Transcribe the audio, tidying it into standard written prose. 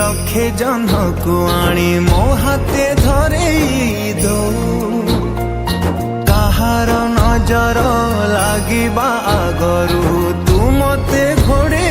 लक्षे जह्नकु आनी मो हाथे धरेई दो काहार नजर लागिबा आगरु तू मते घोड़े